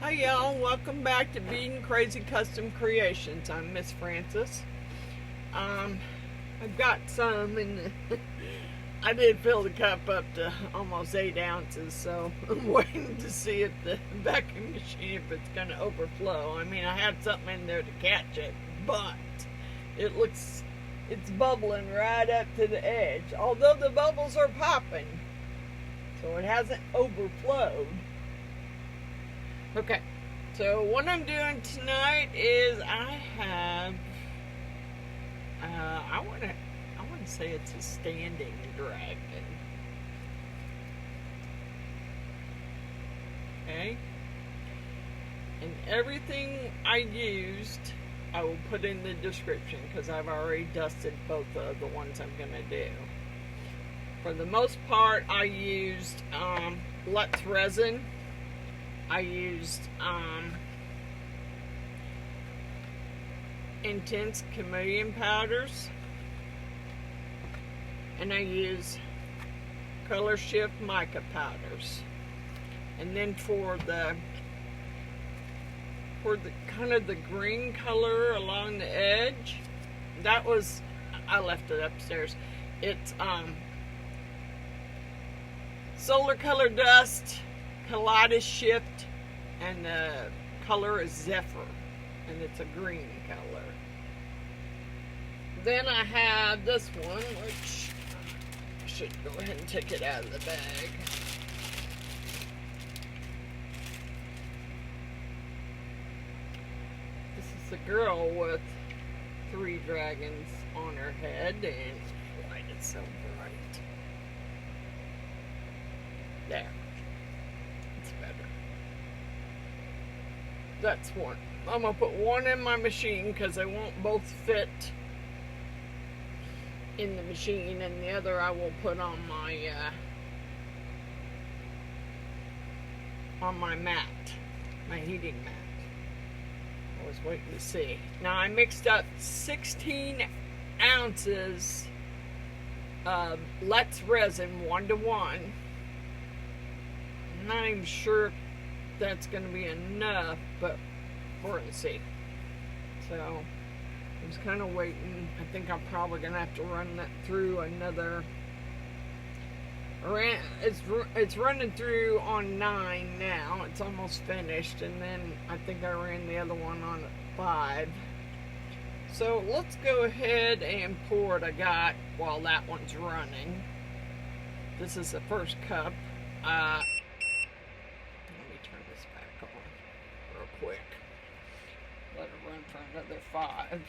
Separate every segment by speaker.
Speaker 1: Hi y'all, welcome back to Being Crazy Custom Creations. I'm Miss Francis. I've got some and I did fill the cup up to almost 8 ounces, so I'm waiting to see if the vacuum machine, if it's going to overflow. I mean, I had something in there to catch it, but it's bubbling right up to the edge, although the bubbles are popping, so it hasn't overflowed. Okay, so what I'm doing tonight is I have, I want to say it's a standing dragon. Okay, and everything I used, I will put in the description because I've already dusted both of the ones I'm going to do. For the most part, I used Lux resin. I used intense Chameleon powders, and I use Colorshift Mica powders. And then for the kind of the green color along the edge, that was, I left it upstairs. It's solar color dust, Kaleidoshift, and the color is Zephyr, and it's a green color. Then I have this one, which I should go ahead and take it out of the bag. This is a girl with 3 dragons on her head, and why it's so bright. There. Better. That's one. I'm gonna put one in my machine because they won't both fit in the machine, and the other I will put on my mat, my heating mat. I was waiting to see. Now I mixed up 16 ounces of Lux resin 1:1. I'm not even sure if that's going to be enough, but we're going to see. So I was kind of waiting. I think I'm probably going to have to run that through another. It's running through on 9 now. It's almost finished, and then I think I ran the other one on 5. So let's go ahead and pour what I got while that one's running. This is the first cup. Quick. Let it run for another 5.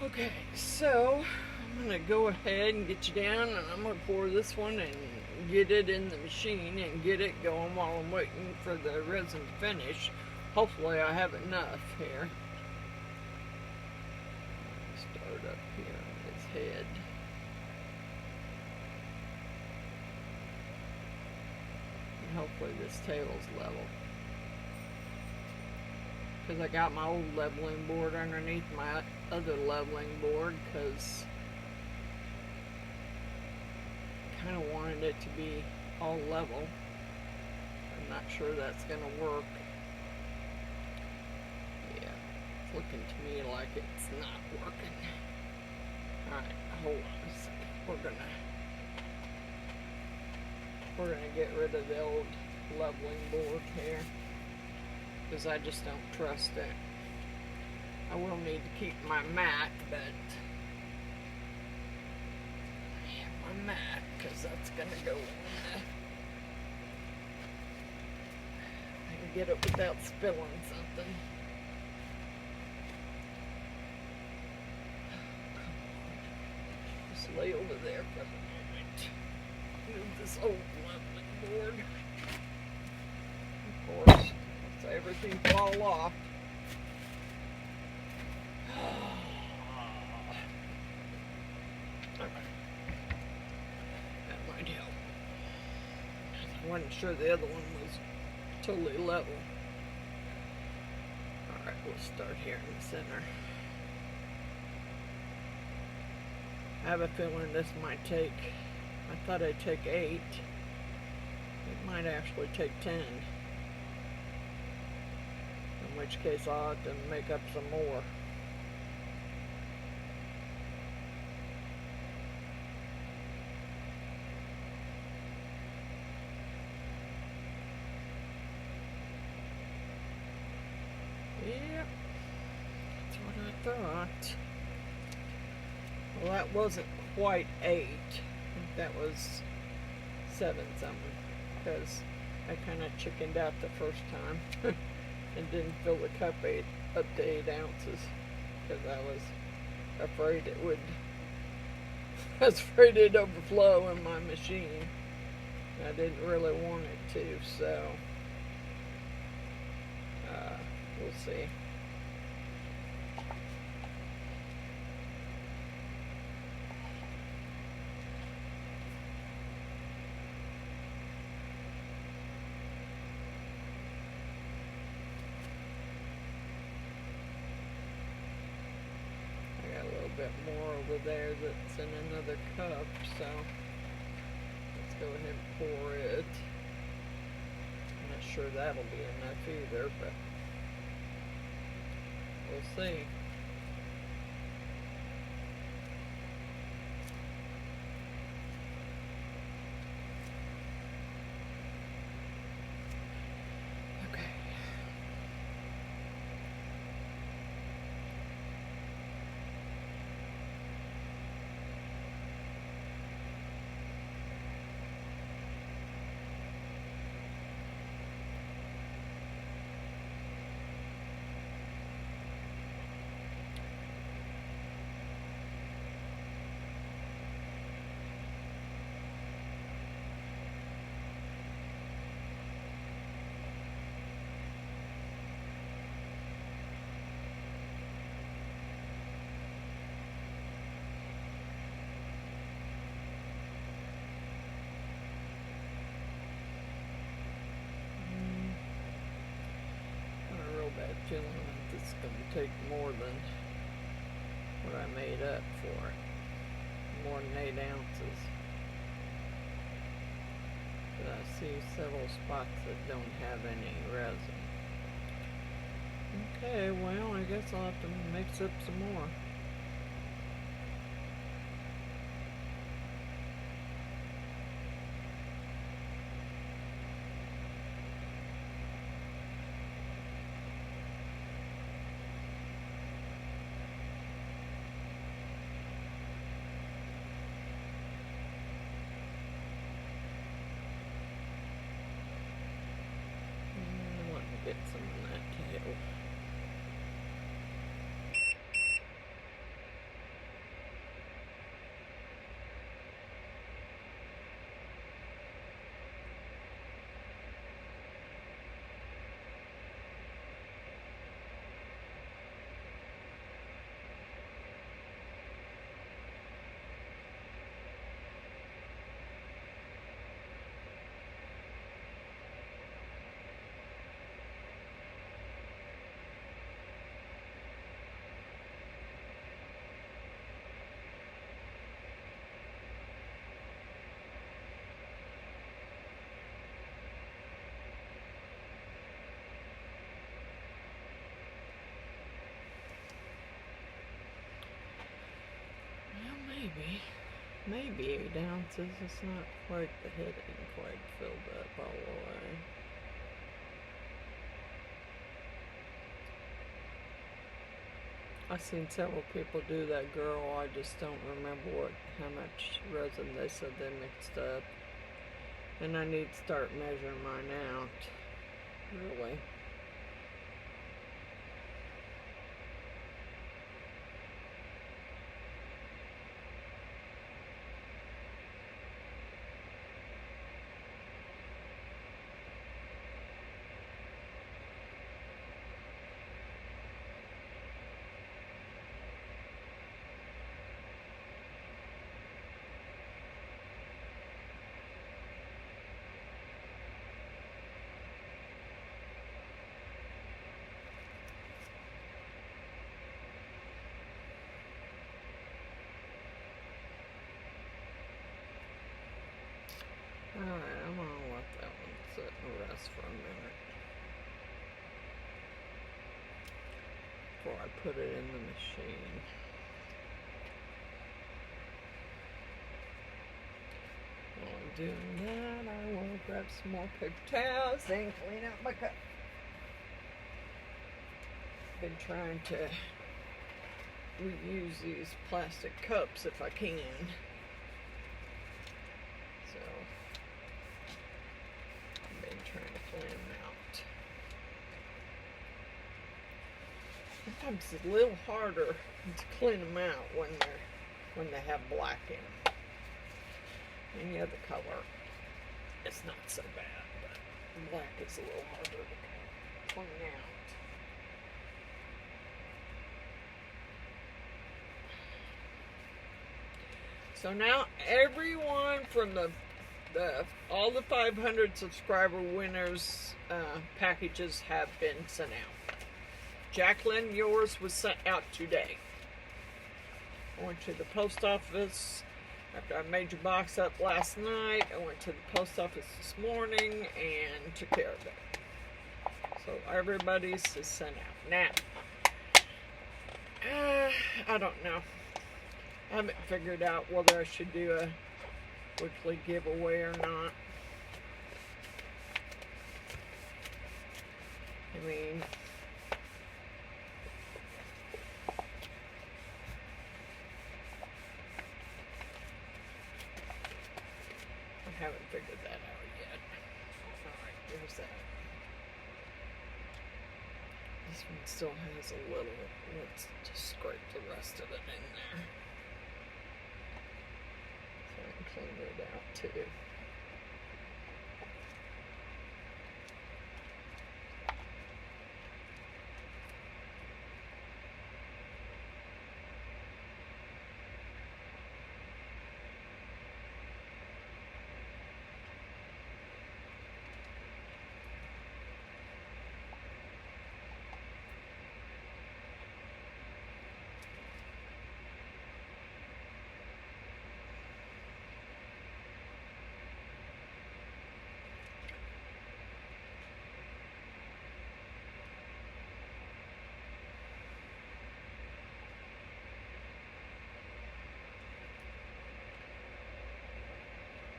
Speaker 1: Okay, so I'm going to go ahead and get you down, and I'm going to pour this one and get it in the machine and get it going while I'm waiting for the resin to finish. Hopefully I have enough here. Start up here on his head. And hopefully this table's level. Because I got my old leveling board underneath my other leveling board, because I kind of wanted it to be all level. I'm not sure that's going to work. Yeah, it's looking to me like it's not working. Alright, hold on a second. We're gonna get rid of the old leveling board here, because I just don't trust it. I will need to keep my mat, but I have my mat because that's going to go in there. I can get it without spilling something. Just lay over there for the moment. Move this old leveling board. Of course, let's everything fall off. wasn't sure the other one was totally level. Alright, we'll start here in the center. I have a feeling this might take, I thought I'd take 8. It might actually take 10. In which case I'll have to make up some more. Yep, that's what I thought. Well, that wasn't quite 8. I think that was 7 something, because I kind of chickened out the first time and didn't fill the cup up to 8 ounces because I was afraid it would. I was afraid it'd overflow in my machine. I didn't really want it to, so we'll see. Bit more over there that's in another cup, so let's go ahead and pour it. I'm not sure that'll be enough either, but we'll see. Feeling like it's going to take more than what I made up for it. More than 8 ounces. But I see several spots that don't have any resin. Okay, well, I guess I'll have to mix up some more. Get some of that tail. Maybe 8 ounces. It's not quite, the head ain't quite filled up all the way. I've seen several people do that, girl. I just don't remember how much resin they said they mixed up. And I need to start measuring mine out. Really. Alright, I'm gonna let that one sit and rest for a minute before I put it in the machine. While I'm doing that, I will grab some more paper towels and clean out my cup. Been trying to reuse these plastic cups if I can. So I've been trying to clean them out. Sometimes it's a little harder to clean them out when they have black in them. Any other color, it's not so bad, but black is a little harder to clean out. So now everyone from all the 500 subscriber winners packages have been sent out. Jacqueline, yours was sent out today. I went to the post office after I made your box up last night. I went to the post office this morning and took care of it. So everybody's is sent out. Now, I don't know. I haven't figured out whether I should do a weekly giveaway or not. I mean, I haven't figured that out yet. Alright, there's that. This one still has a little. Let's just scrape the rest of it in there. So I can clean it out too.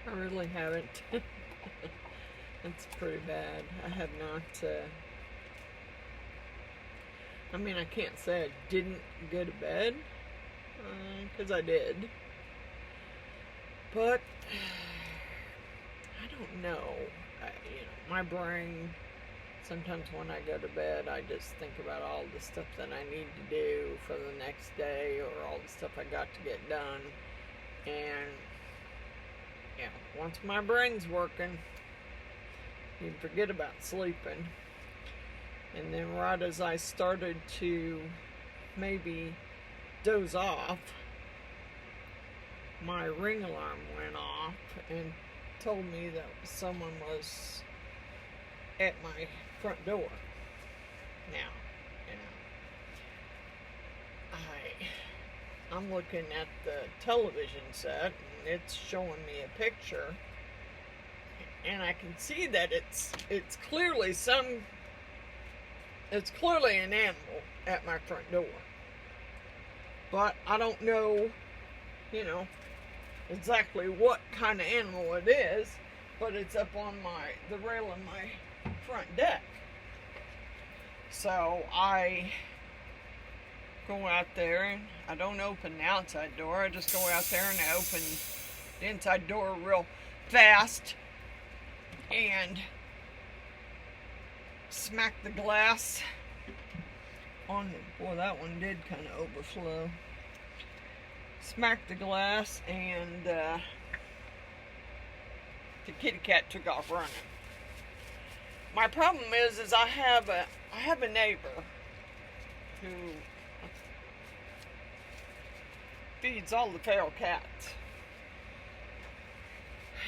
Speaker 1: I really haven't. That's pretty bad. I have not, I mean, I can't say I didn't go to bed, because I did. But, I don't know. My brain, sometimes when I go to bed, I just think about all the stuff that I need to do for the next day, or all the stuff I got to get done. And once my brain's working, you forget about sleeping. And then right as I started to maybe doze off, my ring alarm went off and told me that someone was at my front door. Now, I'm looking at the television set, and it's showing me a picture, and I can see that it's clearly an animal at my front door. But I don't know, exactly what kind of animal it is, but it's up on the rail of my front deck. So I go out there, and I don't open the outside door. I just go out there and I open the inside door real fast and smack the glass on the, boy, that one did kind of overflow. Smack the glass, and the kitty cat took off running. My problem is I have a neighbor who feeds all the feral cats,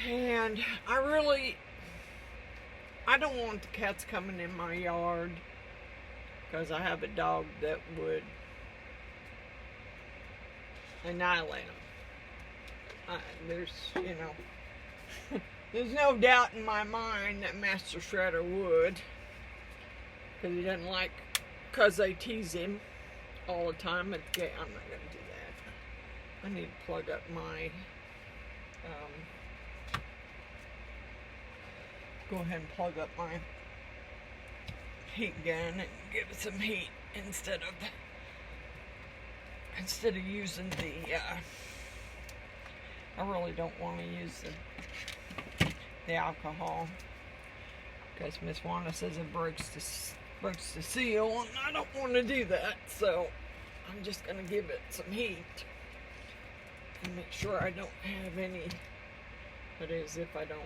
Speaker 1: and I don't want the cats coming in my yard, because I have a dog that would annihilate them. There's, There's no doubt in my mind that Master Shredder would, because he doesn't like, because they tease him all the time. Okay, I'm not going to do that. I need to plug up my, go ahead and plug up my heat gun and give it some heat instead of using the, I really don't want to use the alcohol, because Miss Wanda says it breaks the seal, and I don't want to do that, so I'm just going to give it some heat and make sure I don't have any, that is, if I don't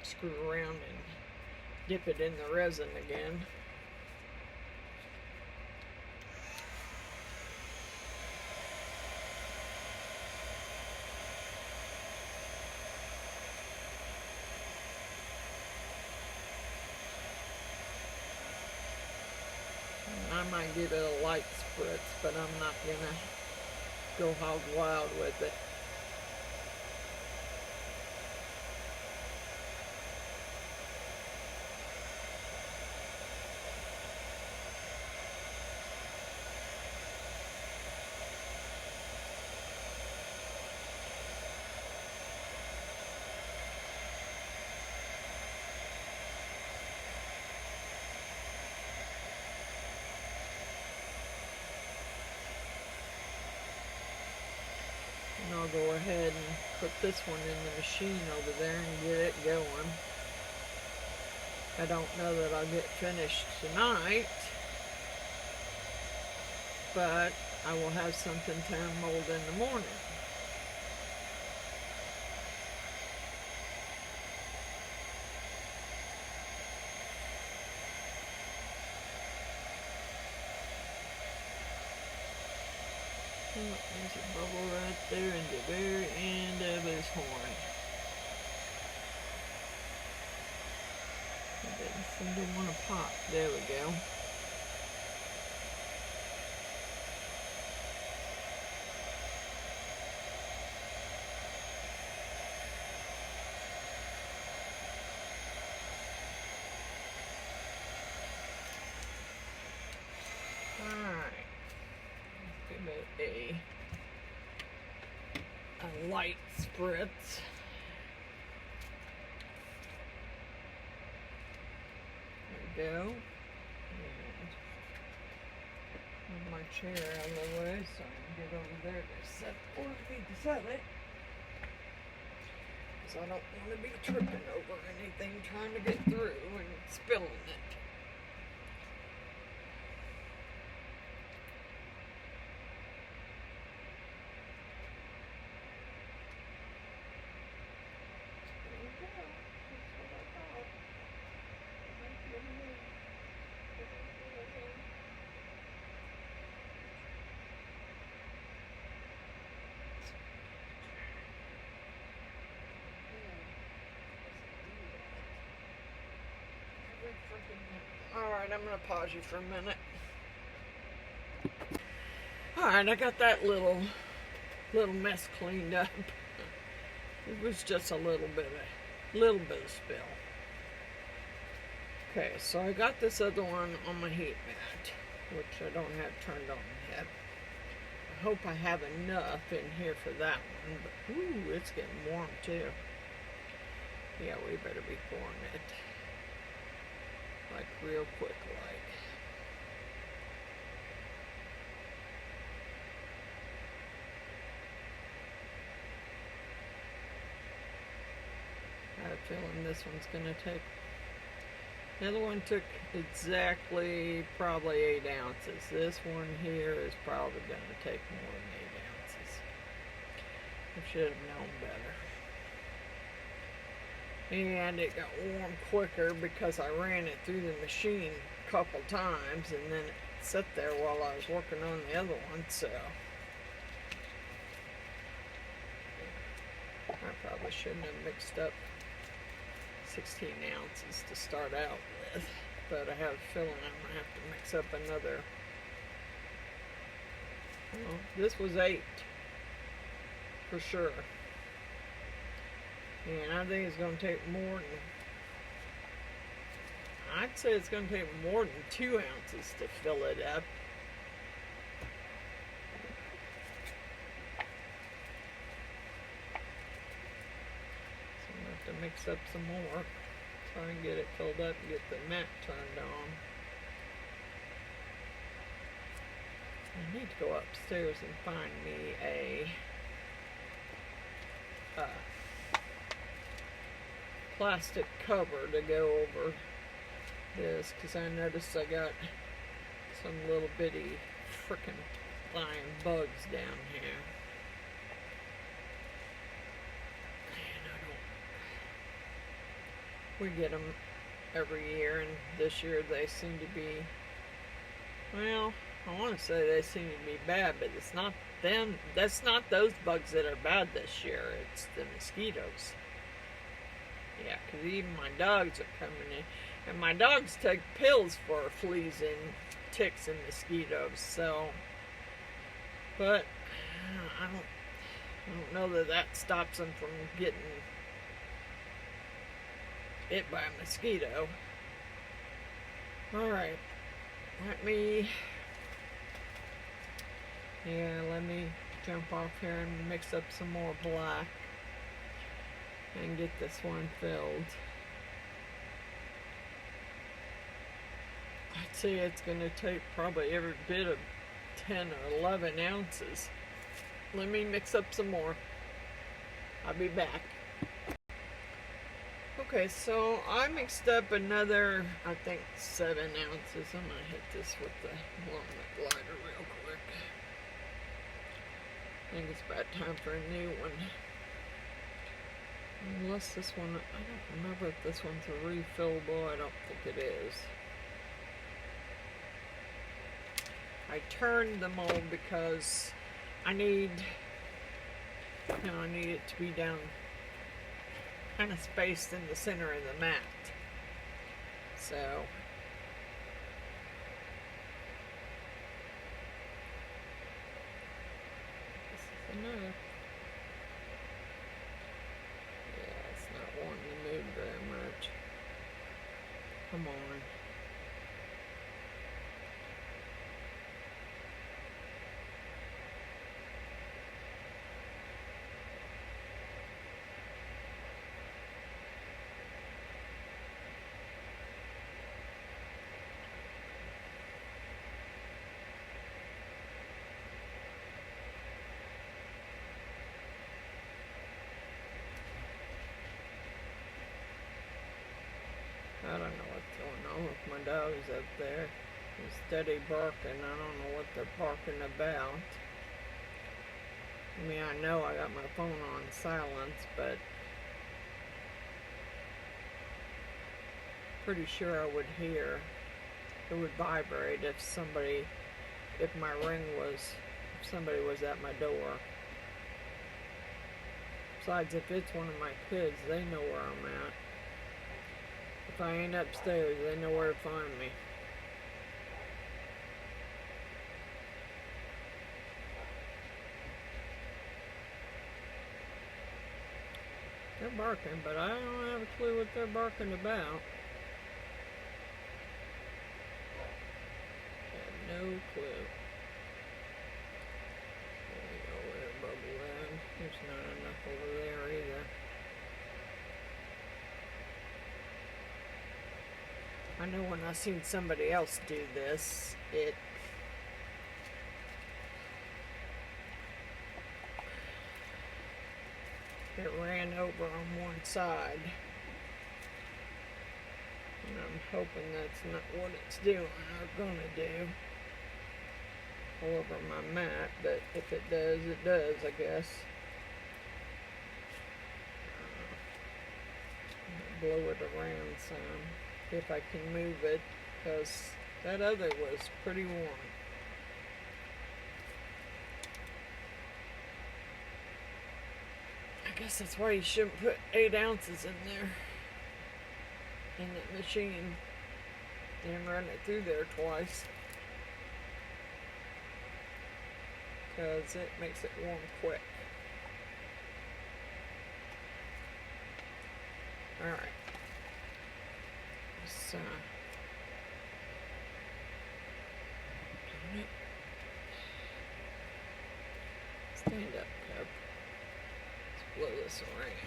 Speaker 1: screw around and dip it in the resin again. I might give it a light spritz, but I'm not gonna go hog wild with it. And I'll go ahead and put this one in the machine over there and get it going. I don't know that I'll get finished tonight, but I will have something to mold in the morning. Oh, there's a bubble right there in the very end of his horn. It doesn't seem to want to pop. There we go. A light spritz. There we go. Move my chair out of the way so I can get over there to set or to set it. Because I don't want to be tripping over anything trying to get through and spilling it. Alright, I'm going to pause you for a minute. Alright, I got that little mess cleaned up. It was just a little bit of spill. Okay, so I got this other one on my heat mat, which I don't have turned on yet. I hope I have enough in here for that one, but ooh, it's getting warm too. Yeah, we better be pouring it. Like real quick like. I have a feeling this one's gonna take, the other one took exactly probably 8 ounces. This one here is probably gonna take more than 8 ounces. I should have known better. And it got warm quicker because I ran it through the machine a couple times, and then it sat there while I was working on the other one, so I probably shouldn't have mixed up 16 ounces to start out with, but I have a feeling I'm going to have to mix up another, well, this was 8 for sure. And I think it's going to take more than, I'd say it's going to take more than 2 ounces to fill it up. So I'm going to have to mix up some more. Try and get it filled up and get the mat turned on. I need to go upstairs and find me a plastic cover to go over this, because I noticed I got some little bitty frickin' flying bugs down here. We get them every year, and this year they seem to be, well, I want to say they seem to be bad, but it's not them. That's not those bugs that are bad this year. It's the mosquitoes. Yeah, because even my dogs are coming in, and my dogs take pills for fleas and ticks and mosquitoes. So, but I don't know that that stops them from getting bit by a mosquito. Alright, let me jump off here and mix up some more black and get this one filled. I'd say it's going to take probably every bit of 10 or 11 ounces. Let me mix up some more. I'll be back. Okay, so I mixed up another, I think, 7 ounces. I'm going to hit this with the glider real quick. I think it's about time for a new one. Unless this one, I don't remember if this one's a refillable. I don't think it is. I turned the mold because I need it to be down kind of spaced in the center of the mat. So this is enough. Yeah, it's not wanting to move very much. Come on. I don't know what's going on with my dogs up there. They're steady barking. I don't know what they're barking about. I mean, I know I got my phone on silence, but pretty sure I would hear. It would vibrate if somebody was at my door. Besides, if it's one of my kids, they know where I'm at. If I ain't upstairs, they know where to find me. They're barking, but I don't have a clue what they're barking about. I have no clue. There we go, there, bubble there. There's not enough over there either. I know when I seen somebody else do this, it ran over on one side. And I'm hoping that's not what it's doing or gonna do all over my mat, but if it does, it does, I guess. Blow it around some if I can move it, because that other was pretty warm. I guess that's why you shouldn't put 8 ounces in there in that machine and run it through there twice, because it makes it warm quick. Alright. So, stand up cup. Let's blow this around.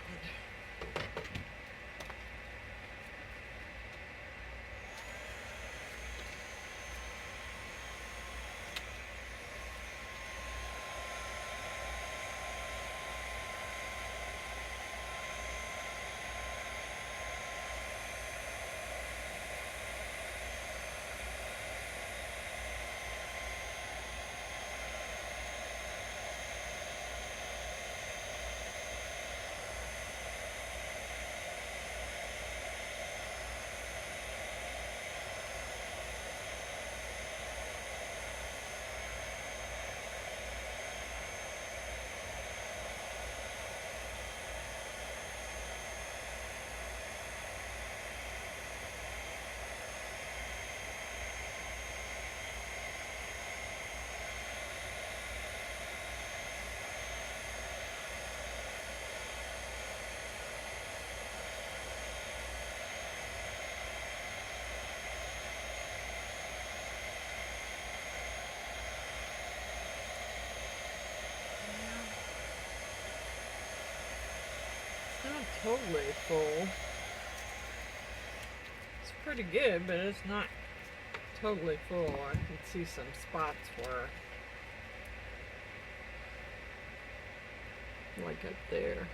Speaker 1: Not totally full. It's pretty good, but it's not totally full. I can see some spots where, like up there.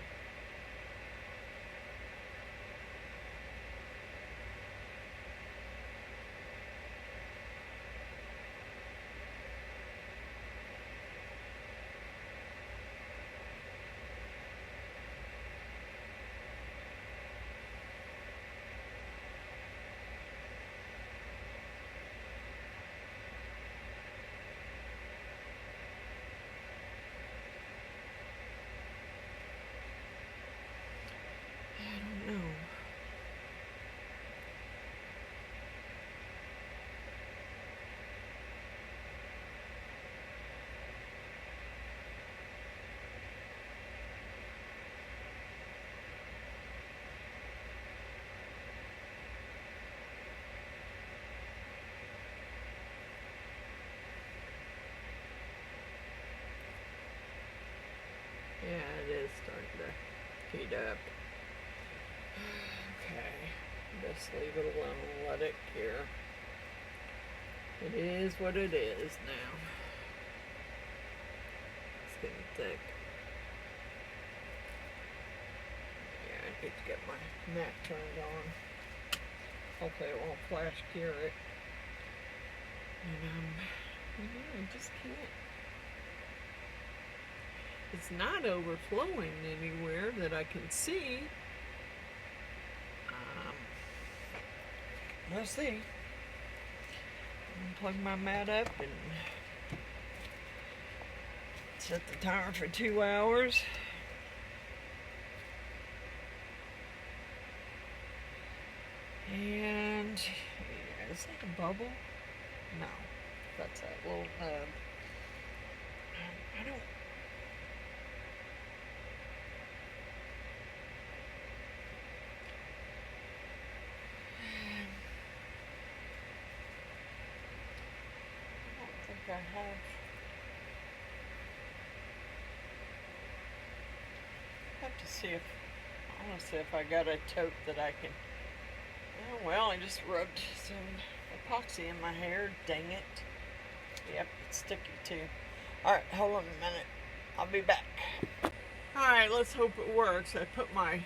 Speaker 1: Yeah, it is starting to heat up. Okay, just leave it alone, let it cure. It is what it is now. It's getting thick. Yeah, I need to get my mat turned on. Hopefully it won't flash cure it. And I just can't. It's not overflowing anywhere that I can see. We'll see. Plug my mat up and set the timer for 2 hours. And yeah, is that a bubble? No, that's that little nub. I don't. I have to see if I want to see if I got a tote that I can. Oh well, I just rubbed some epoxy in my hair. Dang it! Yep, it's sticky too. All right, hold on a minute. I'll be back. All right, let's hope it works. I put my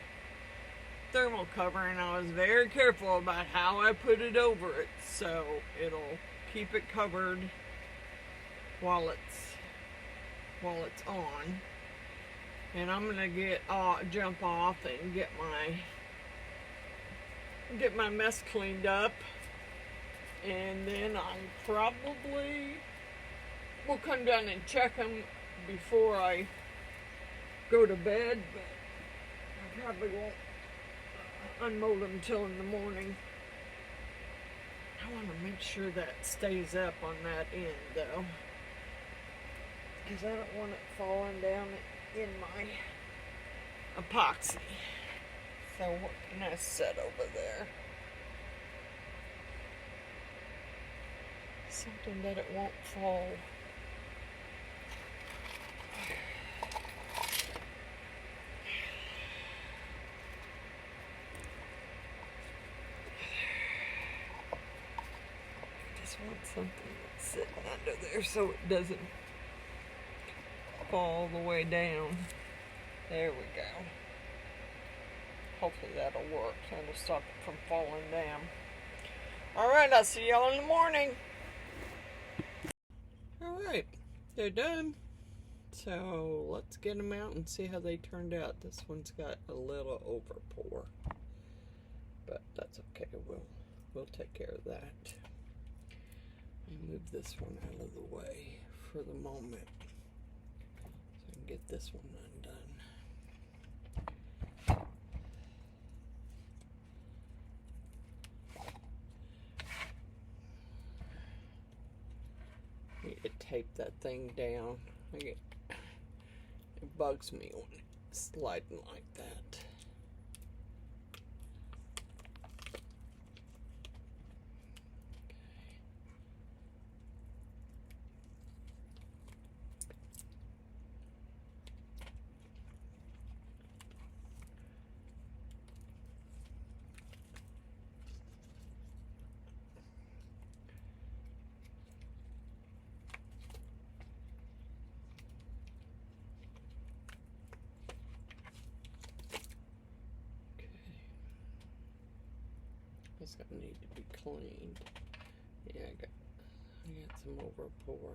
Speaker 1: thermal cover and I was very careful about how I put it over it, so it'll keep it covered while it's on. And I'm gonna jump off and get my mess cleaned up, and then I probably will come down and check them before I go to bed, but I probably won't unmold them till in the morning. I want to make sure that stays up on that end though, because I don't want it falling down in my epoxy. So what can I set over there? Something that it won't fall. I just want something that's sitting under there so it doesn't fall all the way down. There we go. Hopefully that'll work. That'll stop it from falling down. Alright, I'll see y'all in the morning. Alright, they're done. So let's get them out and see how they turned out. This one's got a little over pour, but that's okay. We'll take care of that. And move this one out of the way for the moment, so I can get this one undone. I need to tape that thing down. It bugs me when it's sliding like that. It's gonna need to be cleaned. Yeah, I got some over pour.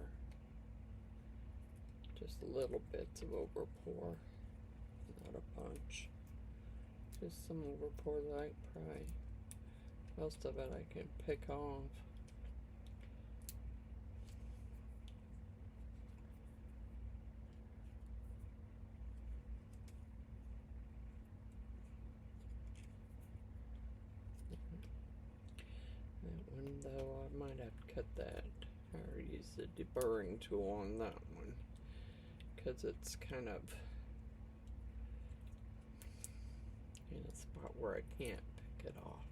Speaker 1: Just little bits of over pour, not a bunch. Just some over pour that I probably, most of it I can pick off. That one though, I might have to cut that or use the deburring tool on that one, because it's kind of in a spot where I can't pick it off.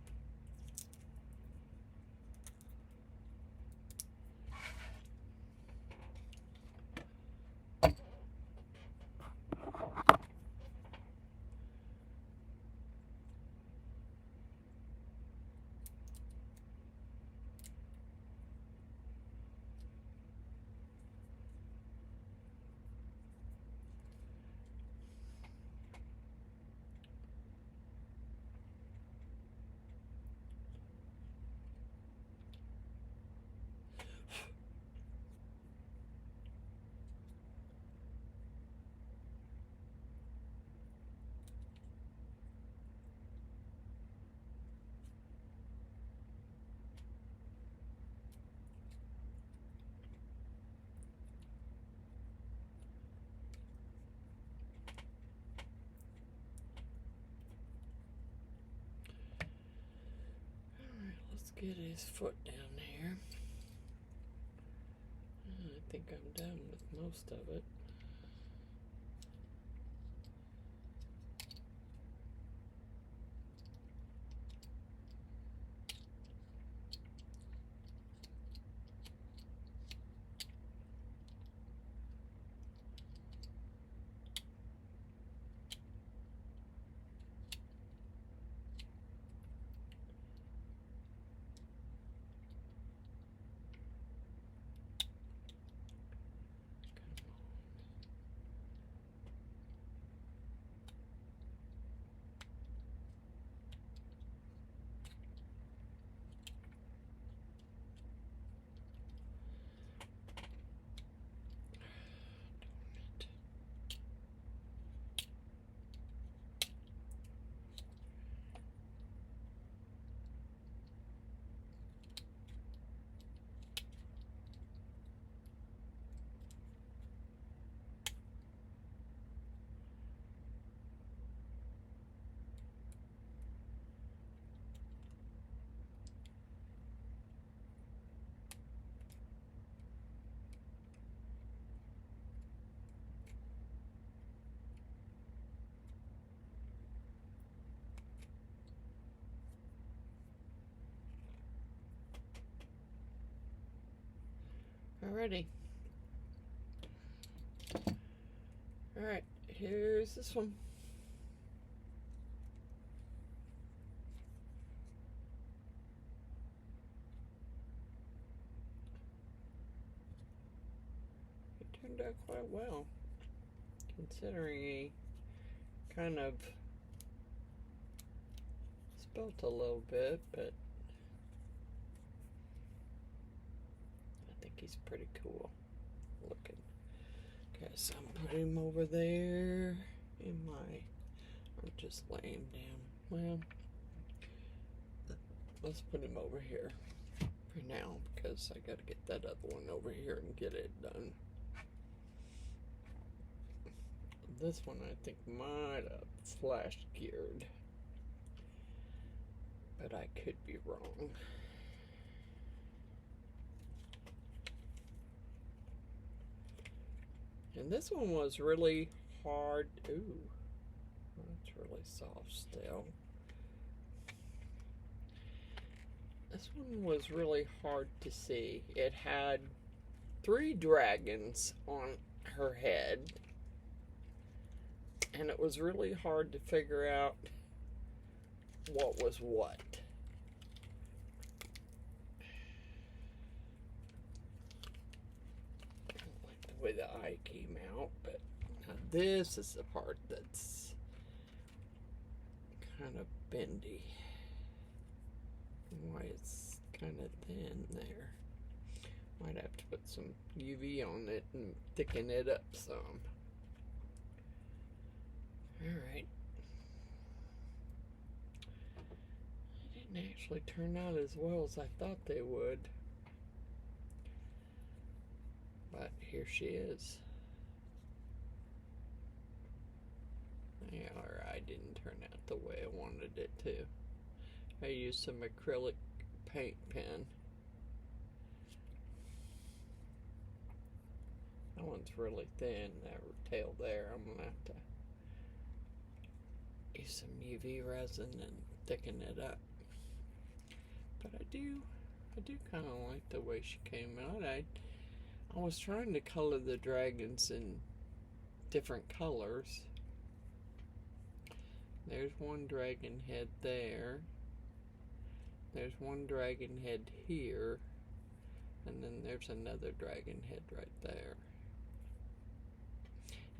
Speaker 1: Get his foot down there. I think I'm done with most of it. Alrighty. Alright, here's this one. It turned out quite well, considering he kind of spilt a little bit, but I think he's pretty cool looking. Okay, so I'm putting him over there in my, I'm just laying down. Well, let's put him over here for now because I got to get that other one over here and get it done. This one I think might have flash geared, but I could be wrong. And this one was really hard. Ooh, that's really soft still. This one was really hard to see. It had 3 dragons on her head, and it was really hard to figure out what was what. I don't like the way the eye came out, but now this is the part that's kind of bendy. Why it's kind of thin there. Might have to put some UV on it and thicken it up some. Alright. They didn't actually turn out as well as I thought they would. But here she is. Yeah, her eye didn't turn out the way I wanted it to. I used some acrylic paint pen. That one's really thin, that tail there. I'm gonna have to use some UV resin and thicken it up. But I do kind of like the way she came out. I was trying to color the dragons in different colors. There's one dragon head there. There's one dragon head here. And then there's another dragon head right there.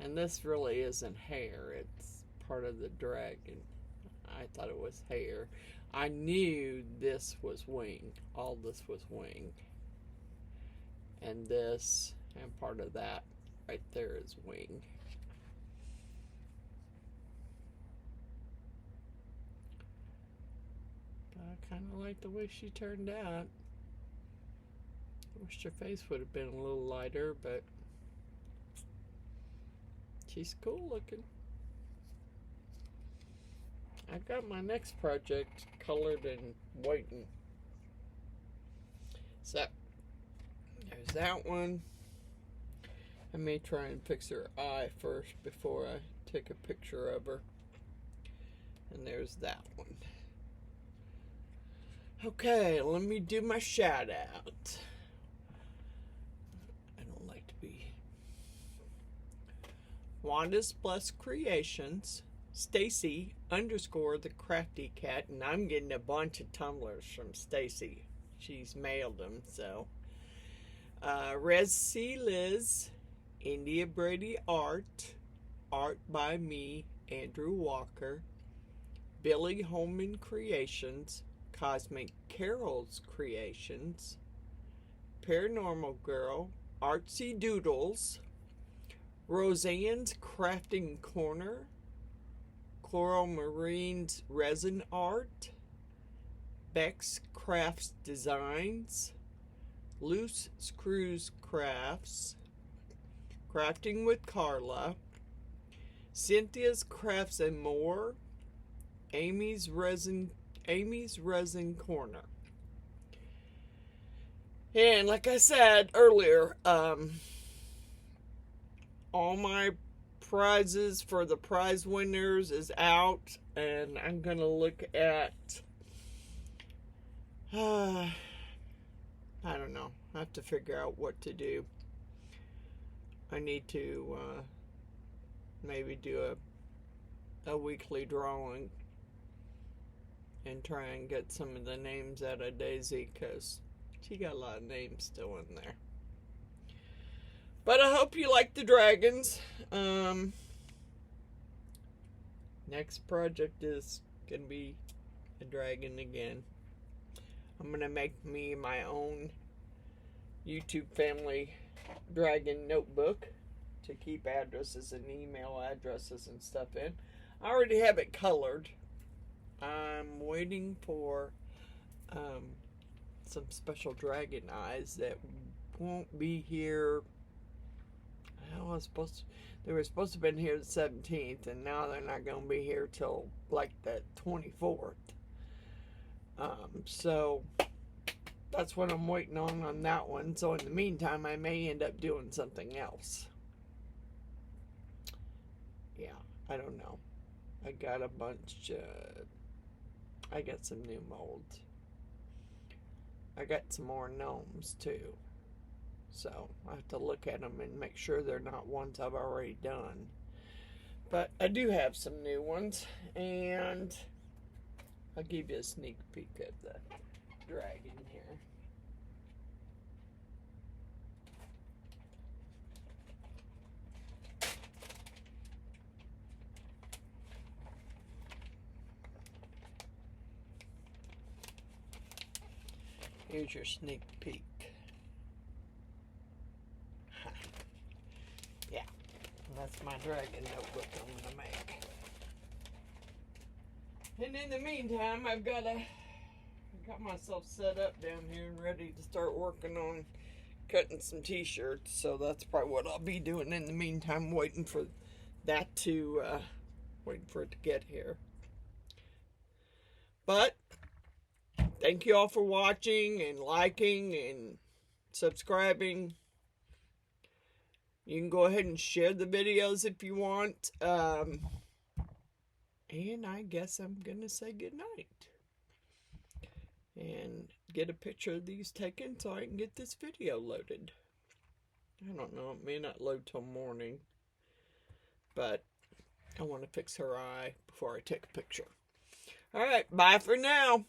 Speaker 1: And this really isn't hair. It's part of the dragon. I thought it was hair. I knew this was wing. All this was wing. And this and part of that right there is wing. But I kind of like the way she turned out. I wish her face would have been a little lighter, but she's cool looking. I've got my next project colored and waiting. So, there's that one. I may try and fix her eye first before I take a picture of her. And there's that one. Okay, let me do my shout out. I don't like to be. Wanda's Plus Creations, Stacy _the Crafty Cat, and I'm getting a bunch of tumblers from Stacy. She's mailed them, so. Resi Liz, India Brady Art by me, Andrew Walker, Billy Holman Creations, Cosmic Carol's Creations, Paranormal Girl, Artsy Doodles, Roseanne's Crafting Corner, Coral Marine's Resin Art, Beck's Crafts Designs, Loose Screws Crafts, Crafting with Carla, Cynthia's Crafts and More, Amy's Resin Corner. And like I said earlier, all my prizes for the prize winners is out, and I'm gonna look at I don't know I have to figure out what to do. I need to maybe do a weekly drawing and try and get some of the names out of Daisy, because she got a lot of names still in there. But I hope you like the dragons. Next project is going to be a dragon again. I'm going to make me my own YouTube family dragon notebook to keep addresses and email addresses and stuff in. I already have it colored. I'm waiting for some special dragon eyes that won't be here. They were supposed to have been here the 17th, and now they're not going to be here till like the 24th. So that's what I'm waiting on that one. So in the meantime, I may end up doing something else. Yeah, I don't know. I got a bunch. I got some new molds. I got some more gnomes too. So I have to look at them and make sure they're not ones I've already done. But I do have some new ones, and I'll give you a sneak peek of the dragon here. Here's your sneak peek. Yeah, that's my dragon notebook I'm going to make. And in the meantime, I got myself set up down here and ready to start working on cutting some t-shirts. So that's probably what I'll be doing in the meantime, waiting for it to get here. But thank you all for watching and liking and subscribing. You can go ahead and share the videos if you want. And I guess I'm going to say goodnight. And get a picture of these taken so I can get this video loaded. I don't know, it may not load till morning. But I want to fix her eye before I take a picture. Alright, bye for now.